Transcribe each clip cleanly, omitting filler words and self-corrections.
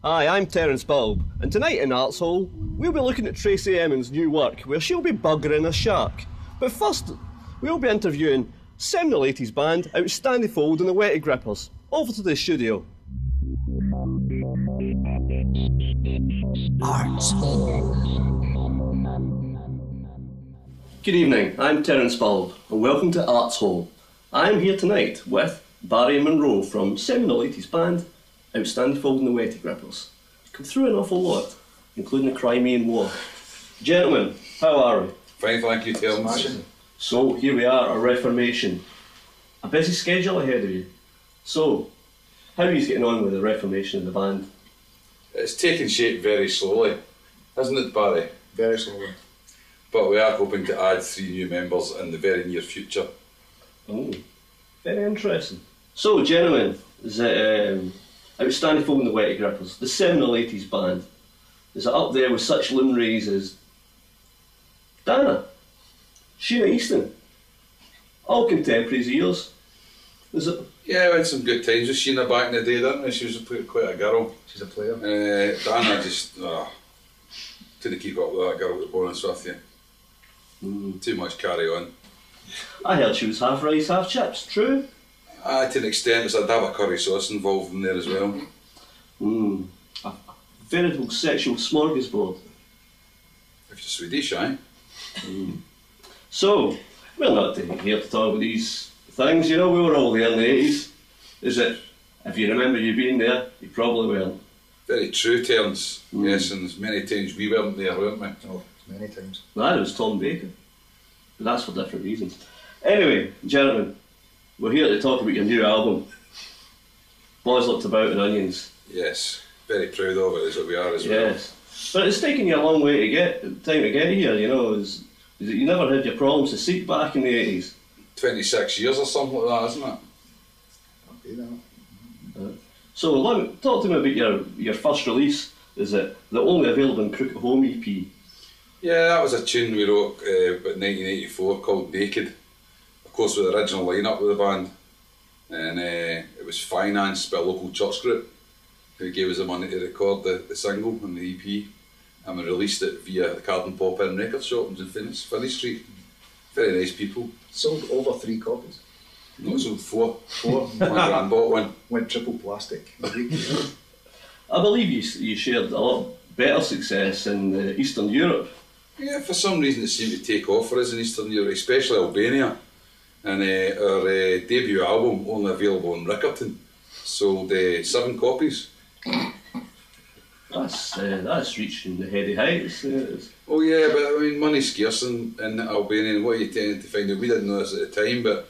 Hi, I'm Terence Bulb, and tonight in Arts Hole, we'll be looking at Tracy Emin's new work where she'll be buggering a shark. But first, we'll be interviewing seminal 80s band Outstandifold and the Wettygrippers. Over to the studio. Arts Hole. Good evening, I'm Terence Bulb, and welcome to Arts Hole. I am here tonight with Barry and Monroe from seminal 80s band Outstandifold and the Wettygrippers. Come through an awful lot, including the Crimean War. Gentlemen, how are we? Fine, thank you, Terence. So, here we are, a reformation. A busy schedule ahead of you. So, how are you getting on with the reformation of the band? It's taking shape very slowly, isn't it, Barry? Very slowly. But we are hoping to add 3 new members in the very near future. Oh, very interesting. So, gentlemen, is it Outstandifold and the Wettygrippers, the seminal 80s band? Is it up there with such luminaries as Dana, Sheena Easton, all contemporaries of yours? Is it? Yeah, we had some good times with Sheena back in the day, didn't we? She was quite a girl. She's a player. Dana just couldn't keep up with that girl, to be honest with you. Too much carry on. I heard she was half rice, half chips, true? To an extent, there's a dab of curry sauce involved in there as well. A veritable sexual smorgasbord. If you're Swedish, aye? So, we're not here to talk about these things, you know, we were all there in the 80s. Is it, if you remember you being there, you probably weren't. Very true, Terence. Yes, and there's many times we weren't there, weren't we? Oh, many times. That was Tom Baker, but that's for different reasons. Anyway, gentlemen, we're here to talk about your new album, Boys Looked About in Onions. Yes, very proud of it, is what we are as well. Yes, but it's taken you a long way to get here, you know, is that you never had your problems to seek back in the 80s. 26 years or something like that, isn't it? I'll be there. So talk to me about your first release. Is it the only available in Crooked Home EP? Yeah, that was a tune we wrote about 1984 called Naked. Of course, with the original lineup with the band. And it was financed by a local church group who gave us the money to record the single and the EP. And we released it via the Card & Pop In record shop in Finney Street. Very nice people. Sold over 3 copies. No, sold 4. 4. My gran bought one. Went triple plastic. I believe you shared a lot better success in Eastern Europe. Yeah, for some reason it seemed to take off for us in Eastern Europe, especially Albania. And our debut album, only available in Rickerton, sold 7 copies. That's reaching the heady heights. Oh yeah, but I mean, money's scarce in Albania, and what you tend to find out, we didn't know this at the time, but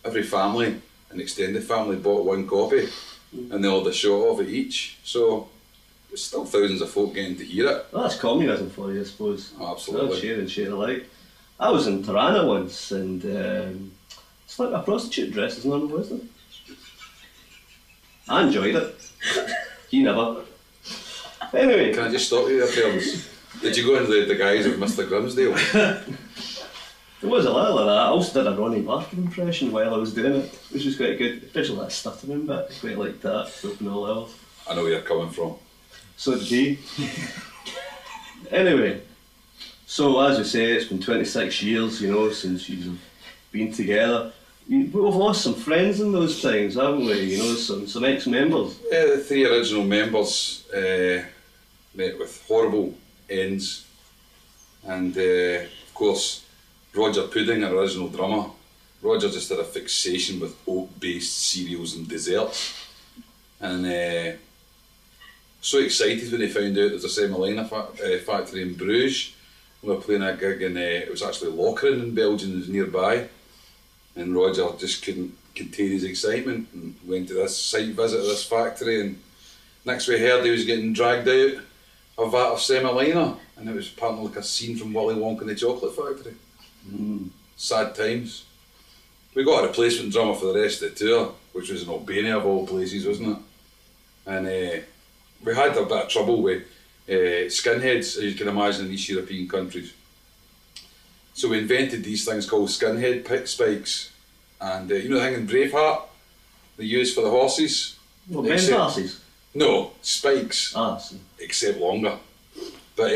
every family, an extended family, bought 1 copy, and they all had a shot of it each. So there's still thousands of folk getting to hear it. Well, that's communism for you, I suppose. Oh, absolutely. Share and share alike. I was in Tirana once, and it's like a prostitute dressed as normal, isn't it? I enjoyed it. He never. Anyway. Can I just stop you there, Terence? Did you go into the guise of Mr. Grimsdale? There was a little of that. I also did a Ronnie Barker impression while I was doing it, which was quite good, especially that stuttering bit. I quite liked that, open all else. I know where you're coming from. So did he. Anyway, so as we say, it's been 26 years, you know, since you've been together. We've lost some friends in those times, haven't we? You know, some ex-members. Yeah, the 3 original members met with horrible ends, and of course Roger Pudding, our original drummer. Roger just had a fixation with oat-based cereals and desserts, and so excited when they found out there's a semolina factory in Bruges. We were playing a gig in, it was actually Lokeren in Belgium, it was nearby, and Roger just couldn't contain his excitement and went to this site visit of this factory, and next we heard he was getting dragged out a vat of semolina, and it was apparently like a scene from Willy Wonka and the Chocolate Factory. Sad times. We got a replacement drummer for the rest of the tour, which was in Albania of all places, wasn't it? And we had a bit of trouble with skinheads, as you can imagine, in East European countries. So we invented these things called skinhead pick spikes, and you know the thing in Braveheart they use for the horses. What, men's horses? No, spikes, Ah, see. except longer. But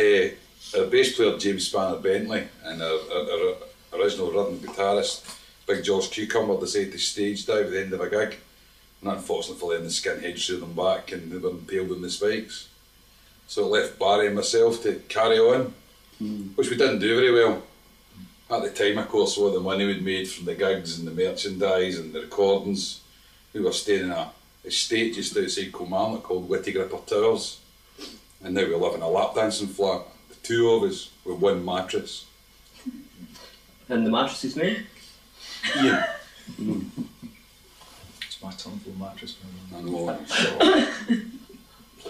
our bass player James Spanner Bentley and our original rhythm guitarist Big George Cucumber decided to stage dive at the end of a gig, and unfortunately for them the skinheads threw them back and they were impaled on the spikes. So it left Barry and myself to carry on, which we didn't do very well. At the time, of course, all the money we'd made from the gigs and the merchandise and the recordings, we were staying in a estate just outside Kilmarnock called Wettygrippers Towers, and now we live in a lap dancing flat, the two of us with one mattress. And the mattress's name? Ian. It's my turn for the mattress. I know.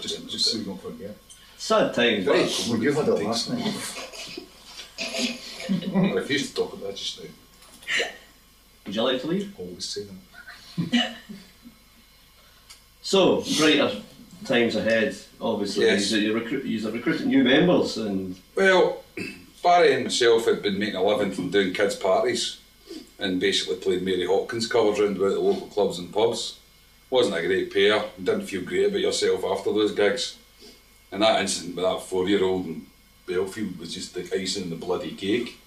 Just so you don't forget. Sad times. Very but- Well, you had it last night. I refuse to talk about that just now. Would you like to leave? Always say that. So, brighter times ahead, obviously. Yes. You're recruiting new members and... Well, Barry and myself had been making a living from doing kids' parties and basically played Mary Hopkins covers round about the local clubs and pubs. Wasn't a great pair, didn't feel great about yourself after those gigs. And that incident with that 4-year-old in Belfield was just the icing on the bloody cake.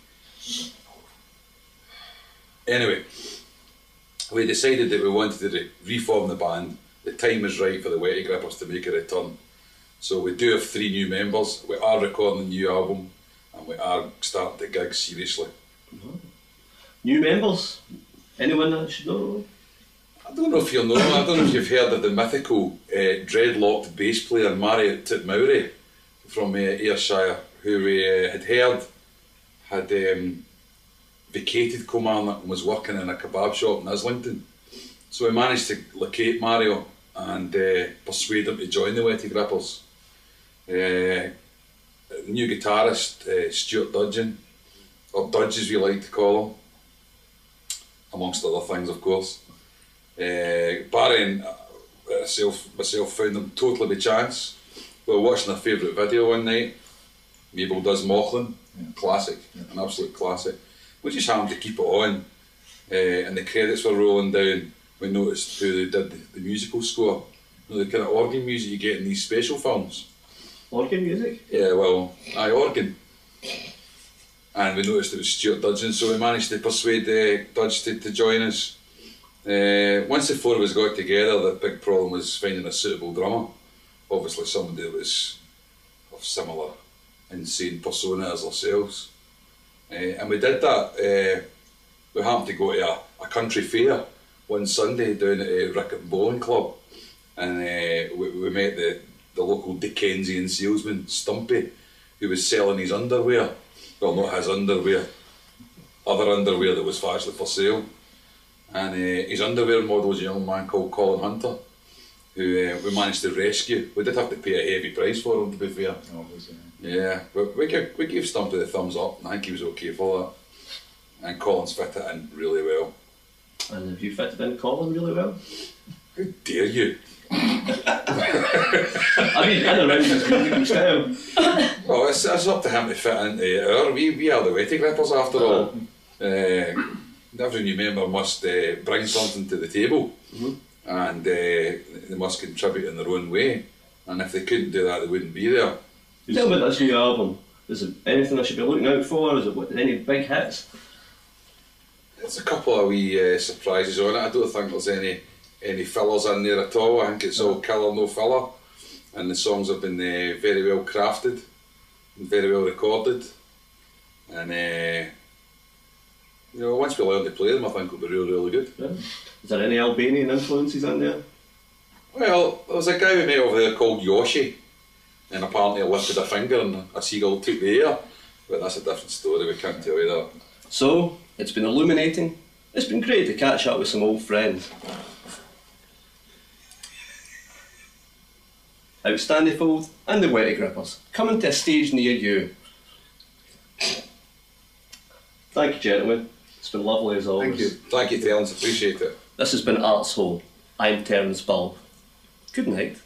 Anyway, we decided that we wanted to reform the band. The time is right for the Wettygrippers to make a return. So we do have 3 new members, we are recording a new album, and we are starting to gig seriously. New members? Anyone that I should know? I don't know if you'll know, I don't know if you've heard of the mythical dreadlocked bass player Marriott Titmowry from Ayrshire, who we had heard had vacated Kilmarnock and was working in a kebab shop in Islington. So we managed to locate Mario and persuade him to join the Wettygrippers. New guitarist Stuart Dudgeon, or Dudge as we like to call him, amongst other things of course. Barry and myself found them totally by chance. We were watching a favourite video one night, Mabel Does Mochlin, classic, an absolute classic. We just happened to keep it on, and the credits were rolling down. We noticed who did the musical score. You know, the kind of organ music you get in these special films. Organ music? Yeah, well, organ. And we noticed it was Stuart Dudgeon, so we managed to persuade Dudge to join us. Once the 4 of us got together, the big problem was finding a suitable drummer. Obviously somebody that was of similar insane persona as ourselves. And we did that. We happened to go to a country fair one Sunday down at Rickett Bowling Club, and we met the local Dickensian salesman, Stumpy, who was selling his underwear. Well, not his underwear, other underwear that was actually for sale. And his underwear model was a young man called Colin Hunter, who we managed to rescue. We did have to pay a heavy price for him, to be fair. Always, Yeah, but we gave Stumpy the thumbs up, and I think he was okay for that. And Colin's fit it in really well. And have you fitted in Colin really well? How dare you? I mean, in around his musical style. Well, it's up to him to fit into our. We are the Wettygrippers after all. Every new member must bring something to the table, and they must contribute in their own way. And if they couldn't do that, they wouldn't be there. Tell me about this new album. Is there anything I should be looking out for? Is it any big hits? There's a couple of wee surprises on it. I don't think there's any fillers in there at all. I think it's all killer, no filler. And the songs have been very well crafted and very well recorded. And you know, once we learn to play them, I think it'll be really, really good. Yeah. Is there any Albanian influences in there? Well, there was a guy we met over there called Yoshi, and apparently he lifted a finger and a seagull took the air. But that's a different story, we can't tell you that. So, it's been illuminating. It's been great to catch up with some old friends. Outstandifold and the Wettygrippers, coming to a stage near you. Thank you, gentlemen. It's been lovely as always. Thank you. Thank you, Terence, appreciate it. This has been Arts Hole. I'm Terence Bulb. Good night.